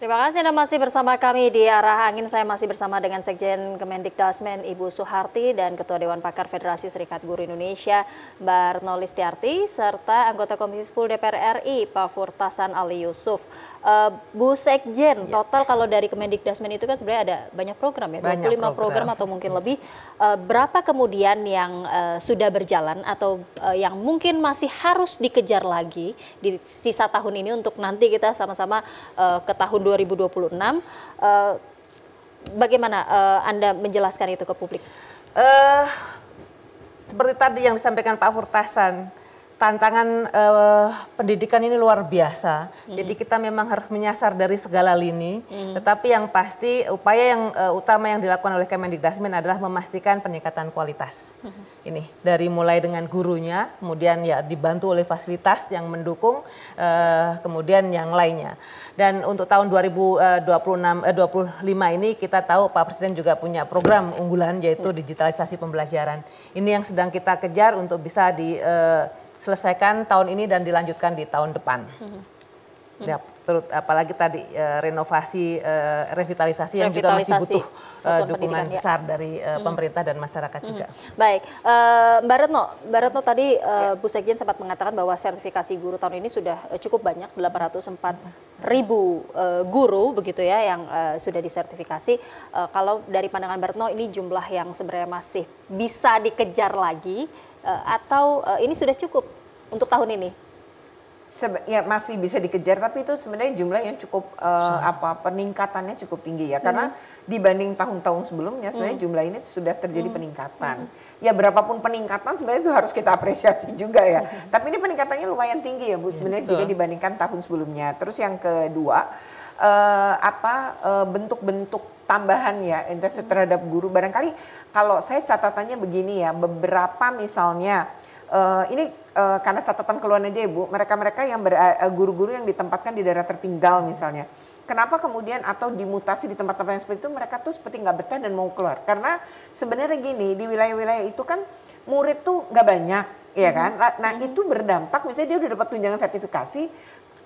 Terima kasih Anda masih bersama kami di Arah Angin. Saya masih bersama dengan Sekjen Kemendikdasmen Ibu Suharti dan Ketua Dewan Pakar Federasi Serikat Guru Indonesia Mbak Retno Listiarti serta anggota Komisi 10 DPR RI Pak Furtasan Ali Yusuf. Bu Sekjen, total kalau dari Kemendikdasmen itu kan sebenarnya ada banyak program ya, 25 program atau mungkin lebih. Berapa kemudian yang sudah berjalan atau yang mungkin masih harus dikejar lagi di sisa tahun ini untuk nanti kita sama-sama ke tahun 2026, bagaimana Anda menjelaskan itu ke publik? Seperti tadi yang disampaikan Pak Furtasan, tantangan pendidikan ini luar biasa. Jadi kita memang harus menyasar dari segala lini. Tetapi yang pasti upaya yang utama yang dilakukan oleh Kemendikdasmen adalah memastikan peningkatan kualitas. Ini dari mulai dengan gurunya, kemudian ya dibantu oleh fasilitas yang mendukung, kemudian yang lainnya. Dan untuk tahun 2025 ini kita tahu Pak Presiden juga punya program unggulan yaitu digitalisasi pembelajaran. Ini yang sedang kita kejar untuk bisa diselesaikan tahun ini dan dilanjutkan di tahun depan. Ya, apalagi tadi renovasi, revitalisasi yang juga masih butuh dukungan besar dari pemerintah dan masyarakat juga. Baik, Mbak Retno tadi Bu Sekjen sempat mengatakan bahwa sertifikasi guru tahun ini sudah cukup banyak, 804.000 guru begitu ya yang sudah disertifikasi. Kalau dari pandangan Mbak Retno ini jumlah yang sebenarnya masih bisa dikejar lagi atau ini sudah cukup untuk tahun ini? Ya masih bisa dikejar, tapi itu sebenarnya jumlah yang cukup peningkatannya cukup tinggi ya, karena dibanding tahun-tahun sebelumnya sebenarnya jumlah ini sudah terjadi peningkatan. Ya berapapun peningkatan sebenarnya itu harus kita apresiasi juga ya. Tapi ini peningkatannya lumayan tinggi ya Bu sebenarnya jika dibandingkan tahun sebelumnya. Terus yang kedua bentuk-bentuk tambahan ya intensitas terhadap guru. Barangkali kalau saya catatannya begini ya, beberapa misalnya karena catatan keluhan aja Ibu, mereka-mereka yang guru-guru yang ditempatkan di daerah tertinggal misalnya. Kenapa kemudian atau dimutasi di tempat-tempat yang seperti itu mereka tuh seperti nggak betah dan mau keluar? Karena sebenarnya gini, di wilayah-wilayah itu kan murid tuh nggak banyak, ya kan? Nah itu berdampak misalnya dia udah dapat tunjangan sertifikasi,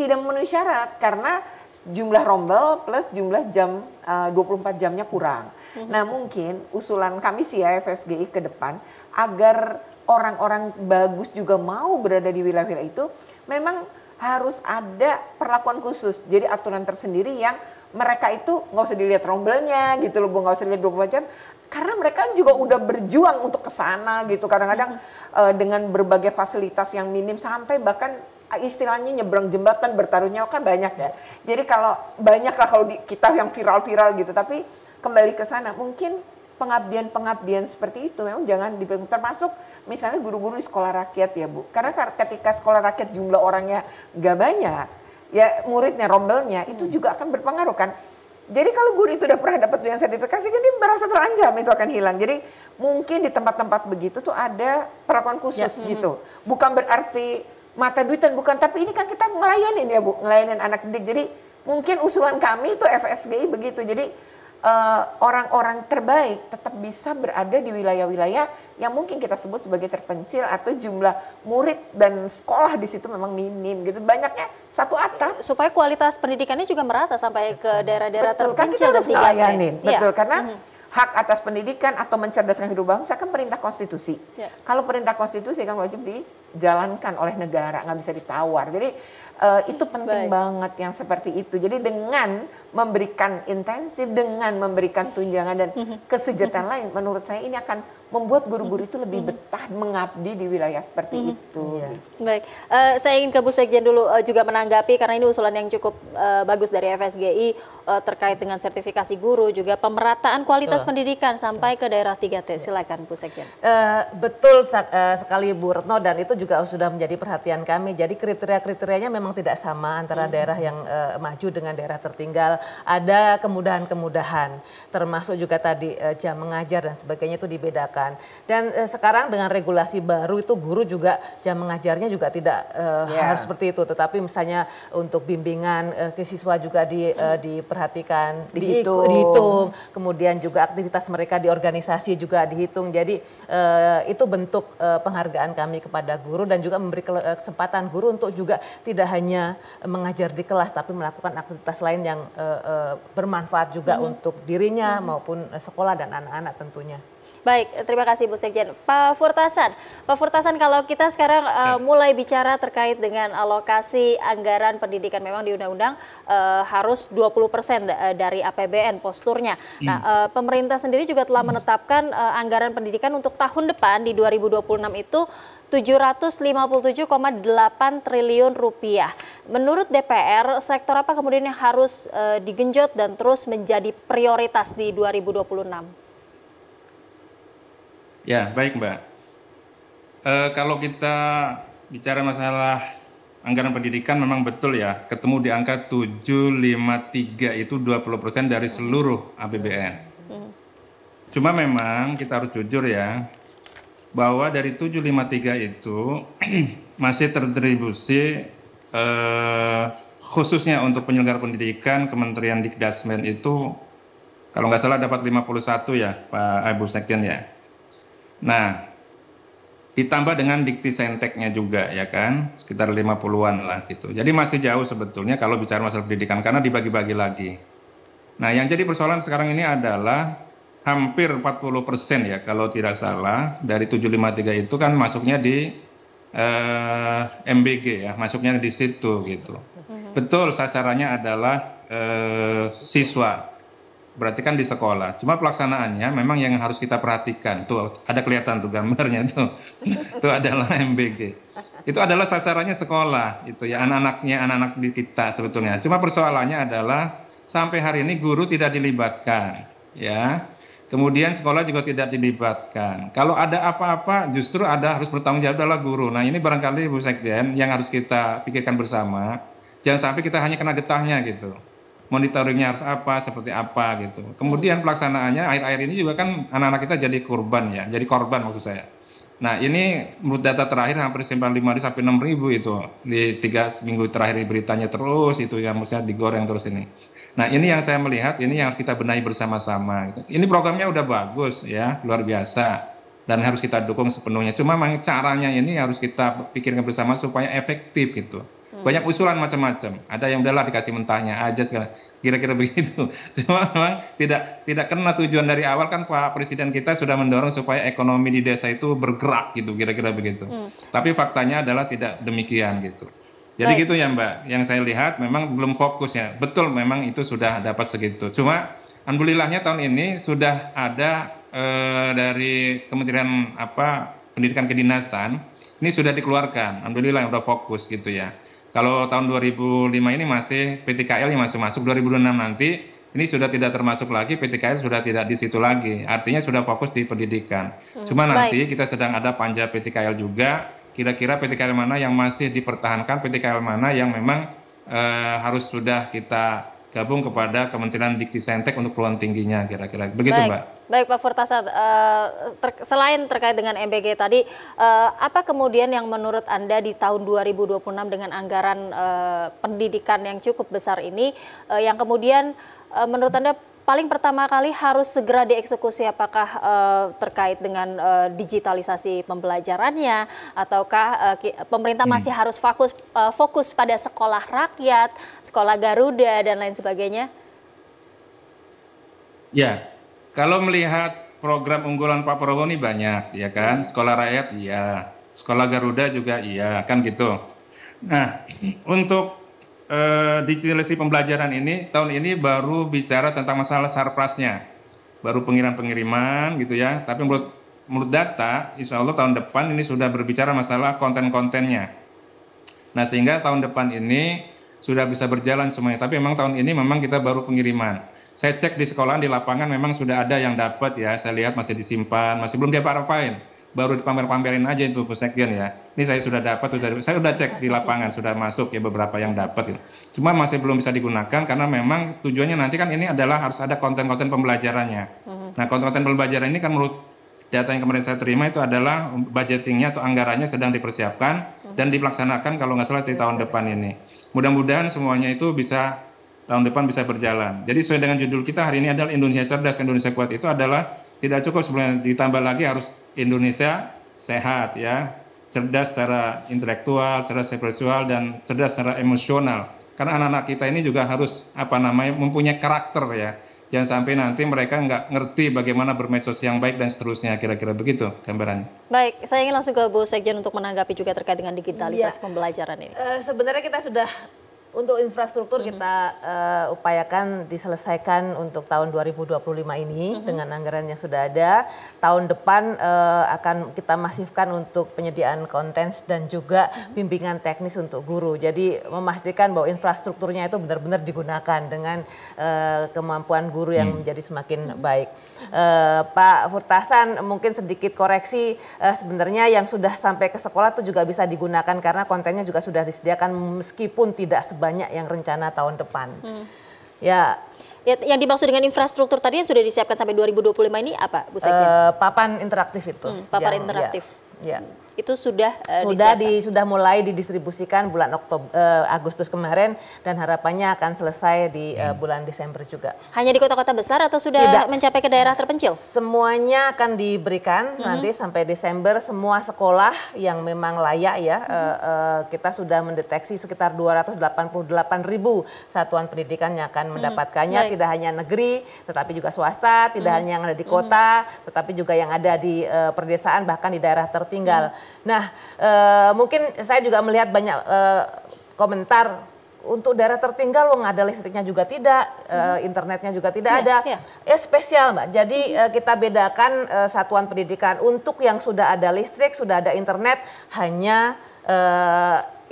tidak memenuhi syarat karena jumlah rombel plus jumlah jam 24 jamnya kurang. Nah mungkin usulan kami sih ya FSGI ke depan agar orang-orang bagus juga mau berada di wilayah-wilayah itu, memang harus ada perlakuan khusus. Jadi aturan tersendiri yang mereka itu nggak usah dilihat rombelnya gitu loh Bu, nggak usah dilihat 24 jam. Karena mereka juga udah berjuang untuk ke sana gitu. Kadang-kadang dengan berbagai fasilitas yang minim sampai bahkan istilahnya nyebrang jembatan bertaruh nyawa kan banyak ya. Jadi kalau banyak lah kalau kita yang viral-viral gitu, tapi kembali ke sana mungkin pengabdian seperti itu memang jangan dipegang, termasuk misalnya guru-guru di sekolah rakyat ya Bu. Karena ketika sekolah rakyat jumlah orangnya nggak banyak, ya muridnya, rombelnya itu juga akan berpengaruh kan. Jadi kalau guru itu udah pernah dapat dengan sertifikasi kan dia merasa terancam itu akan hilang. Jadi mungkin di tempat-tempat begitu tuh ada perlakuan khusus gitu. Bukan berarti mata duitan, bukan, tapi ini kan kita ngelayanin ya Bu, ngelayanin anak didik. Jadi mungkin usulan kami itu FSGI begitu. Jadi orang-orang terbaik tetap bisa berada di wilayah-wilayah yang mungkin kita sebut sebagai terpencil atau jumlah murid dan sekolah di situ memang minim gitu, banyaknya satu atap. Supaya kualitas pendidikannya juga merata sampai ke daerah-daerah terpencil. Kan kita harus ngelayanin, betul, karena hak atas pendidikan atau mencerdaskan kehidupan bangsa kan perintah konstitusi. Kalau perintah konstitusi kan wajib dijalankan oleh negara, nggak bisa ditawar. Jadi itu penting banget yang seperti itu. Jadi dengan memberikan intensif, dengan memberikan tunjangan dan kesejahteraan lain, menurut saya ini akan membuat guru-guru itu lebih betah mengabdi di wilayah seperti itu. Baik, saya ingin ke Bu Sekjen dulu juga menanggapi karena ini usulan yang cukup bagus dari FSGI terkait dengan sertifikasi guru, juga pemerataan kualitas pendidikan sampai ke daerah 3T. Silakan Bu Sekjen. Betul sekali Bu Retno, dan itu juga sudah menjadi perhatian kami. Jadi kriteria-kriterianya memang tidak sama antara daerah yang maju dengan daerah tertinggal. Ada kemudahan-kemudahan, termasuk juga tadi jam mengajar dan sebagainya itu dibedakan. pendidikan. Dan sekarang dengan regulasi baru itu guru juga jam mengajarnya juga tidak harus seperti itu, tetapi misalnya untuk bimbingan ke siswa juga diperhatikan, dihitung, kemudian juga aktivitas mereka di organisasi juga dihitung. Jadi itu bentuk penghargaan kami kepada guru dan juga memberi kesempatan guru untuk juga tidak hanya mengajar di kelas tapi melakukan aktivitas lain yang bermanfaat juga untuk dirinya maupun sekolah dan anak-anak tentunya. Baik, terima kasih Bu Sekjen. Pak Furtasan, kalau kita sekarang mulai bicara terkait dengan alokasi anggaran pendidikan, memang di undang-undang harus 20% dari APBN posturnya. Nah, pemerintah sendiri juga telah menetapkan anggaran pendidikan untuk tahun depan di 2026 itu 757,8 triliun rupiah. Menurut DPR, sektor apa kemudian yang harus digenjot dan terus menjadi prioritas di 2026? Ya, baik Mbak. Kalau kita bicara masalah anggaran pendidikan memang betul ya, ketemu di angka 753 itu 20% dari seluruh APBN. Cuma memang kita harus jujur ya, bahwa dari 753 itu masih terdistribusi khususnya untuk penyelenggara pendidikan Kementerian Dikdasmen itu kalau nggak salah dapat 51 ya Pak Ibu Sekjen ya. Nah, ditambah dengan Diktisenteknya juga ya kan, sekitar 50-an lah gitu. Jadi masih jauh sebetulnya kalau bicara masalah pendidikan karena dibagi-bagi lagi. Nah, yang jadi persoalan sekarang ini adalah hampir 40% ya kalau tidak salah dari 753 itu kan masuknya di MBG ya, masuknya di situ gitu. Betul sasarannya adalah siswa, berarti kan di sekolah. Cuma pelaksanaannya memang yang harus kita perhatikan, tuh ada kelihatan tuh gambarnya tuh, itu adalah MBG. Itu adalah sasarannya sekolah, itu ya anak-anak di kita sebetulnya. Cuma persoalannya adalah sampai hari ini guru tidak dilibatkan, ya. Kemudian sekolah juga tidak dilibatkan. Kalau ada apa-apa justru harus bertanggung jawab adalah guru. Nah ini barangkali Bu Sekjen yang harus kita pikirkan bersama. Jangan sampai kita hanya kena getahnya gitu. Monitoringnya harus apa, seperti apa gitu. Kemudian pelaksanaannya akhir-akhir ini juga kan anak-anak kita jadi korban ya. Jadi korban maksud saya. Nah ini menurut data terakhir hampir 5.000 sampai 6.000 itu. Di 3 minggu terakhir beritanya terus itu ya, maksudnya digoreng terus ini. Nah ini yang saya melihat, ini yang harus kita benahi bersama-sama. Ini programnya udah bagus ya, luar biasa. Dan harus kita dukung sepenuhnya. Cuma caranya ini harus kita pikirkan bersama supaya efektif gitu. Banyak usulan macam-macam. Ada yang udahlah dikasih mentahnya aja segala. Kira-kira begitu. Cuma memang tidak kena tujuan dari awal kan Pak Presiden kita sudah mendorong supaya ekonomi di desa itu bergerak gitu, kira-kira begitu. Tapi faktanya adalah tidak demikian gitu. Jadi gitu ya Mbak, yang saya lihat memang belum fokus ya. Betul memang itu sudah dapat segitu. Cuma alhamdulillahnya tahun ini sudah ada dari Kementerian Pendidikan Kedinasan, ini sudah dikeluarkan. Alhamdulillah yang udah fokus gitu ya. Kalau tahun 2005 ini masih PTKL-nya masih masuk, 2026 nanti ini sudah tidak termasuk lagi, PTKL sudah tidak di situ lagi. Artinya sudah fokus di pendidikan. Cuma nanti kita sedang ada panja PTKL juga. Kira-kira PTKL mana yang masih dipertahankan, PTKL mana yang memang harus sudah kita gabung kepada Kementerian Diktisentek untuk perguruan tingginya, kira-kira begitu Mbak. Baik Pak Furtasan, selain terkait dengan MBG tadi, apa kemudian yang menurut Anda di tahun 2026 dengan anggaran pendidikan yang cukup besar ini, yang kemudian menurut Anda paling pertama kali harus segera dieksekusi, apakah terkait dengan digitalisasi pembelajarannya, ataukah pemerintah masih harus fokus pada sekolah rakyat, sekolah Garuda, dan lain sebagainya? Ya, kalau melihat program unggulan Pak Prabowo ini banyak, ya kan? Sekolah rakyat iya, sekolah Garuda juga iya, kan gitu. Nah, untuk digitalisasi pembelajaran ini tahun ini baru bicara tentang masalah sarprasnya, baru pengiriman gitu ya. Tapi menurut data, insya Allah tahun depan ini sudah berbicara masalah konten-kontennya. Nah sehingga tahun depan ini sudah bisa berjalan semuanya. Tapi memang tahun ini memang kita baru pengiriman. Saya cek di sekolahan di lapangan memang sudah ada yang dapat ya. Saya lihat masih disimpan, masih belum diapa-apain. Baru dipamer-pamerin aja itu Bu Sekjen ya. Ini saya sudah dapat, saya sudah cek di lapangan, sudah masuk ya beberapa yang dapat. Gitu. Cuma masih belum bisa digunakan karena memang tujuannya nanti kan ini adalah harus ada konten-konten pembelajarannya. Nah konten-konten pembelajaran ini kan menurut data yang kemarin saya terima itu adalah budgetingnya atau anggarannya sedang dipersiapkan dan dilaksanakan kalau nggak salah di tahun depan ini. Mudah-mudahan semuanya itu bisa tahun depan bisa berjalan. Jadi sesuai dengan judul kita hari ini adalah Indonesia Cerdas, Indonesia Kuat, itu adalah tidak cukup sebenarnya, ditambah lagi harus Indonesia sehat ya, cerdas secara intelektual, secara spiritual, dan cerdas secara emosional. Karena anak-anak kita ini juga harus mempunyai karakter ya. Jangan sampai nanti mereka nggak ngerti bagaimana bermedsos yang baik dan seterusnya, kira-kira begitu gambarannya. Baik, saya ingin langsung ke Bu Sekjen untuk menanggapi juga terkait dengan digitalisasi pembelajaran ini. Sebenarnya kita sudah untuk infrastruktur kita upayakan diselesaikan untuk tahun 2025 ini dengan anggaran yang sudah ada. Tahun depan akan kita masifkan untuk penyediaan konten dan juga bimbingan teknis untuk guru. Jadi memastikan bahwa infrastrukturnya itu benar-benar digunakan dengan kemampuan guru yang menjadi semakin baik. Pak Hurtasan, mungkin sedikit koreksi, sebenarnya yang sudah sampai ke sekolah itu juga bisa digunakan karena kontennya juga sudah disediakan meskipun tidak banyak yang rencana tahun depan. Ya, yang dimaksud dengan infrastruktur tadi yang sudah disiapkan sampai 2025 ini apa, Bu Sekjen? Papan interaktif itu. Papan interaktif. Ya. Itu sudah sudah mulai didistribusikan bulan Agustus kemarin dan harapannya akan selesai di bulan Desember juga. Hanya di kota-kota besar atau sudah mencapai ke daerah terpencil? Semuanya akan diberikan nanti sampai Desember, semua sekolah yang memang layak ya. Kita sudah mendeteksi sekitar 288.000 satuan pendidikan yang akan mendapatkannya, tidak hanya negeri tetapi juga swasta, tidak hanya yang ada di kota tetapi juga yang ada di perdesaan bahkan di daerah tertinggal. Nah, mungkin saya juga melihat banyak komentar untuk daerah tertinggal, nggak ada listriknya juga tidak, internetnya juga tidak ada. Ya spesial Mbak, jadi kita bedakan satuan pendidikan untuk yang sudah ada listrik, sudah ada internet, hanya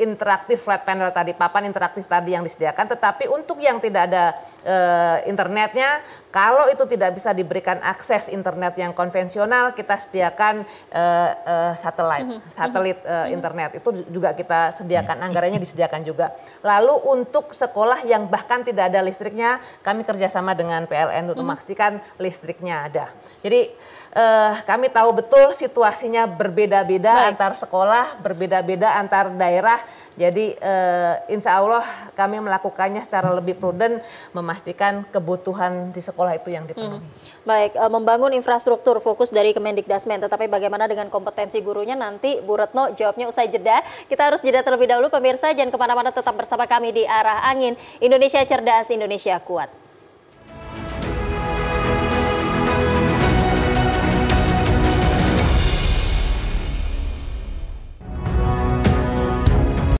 interaktif flat panel tadi, papan interaktif tadi yang disediakan, tetapi untuk yang tidak ada internetnya, kalau itu tidak bisa diberikan akses internet yang konvensional, kita sediakan satelit internet, itu juga kita sediakan, anggarannya disediakan juga. Lalu untuk sekolah yang bahkan tidak ada listriknya, kami kerjasama dengan PLN untuk memastikan listriknya ada. Jadi kami tahu betul situasinya berbeda-beda antar sekolah, berbeda-beda antar daerah. Jadi insya Allah kami melakukannya secara lebih prudent, memastikan kebutuhan di sekolah itu yang dipenuhi. Baik, membangun infrastruktur fokus dari Kemendikdasmen, tetapi bagaimana dengan kompetensi gurunya nanti Bu Retno jawabnya usai jeda. Kita harus jeda terlebih dahulu pemirsa, jangan kemana-mana, tetap bersama kami di Arah Angin, Indonesia Cerdas, Indonesia Kuat.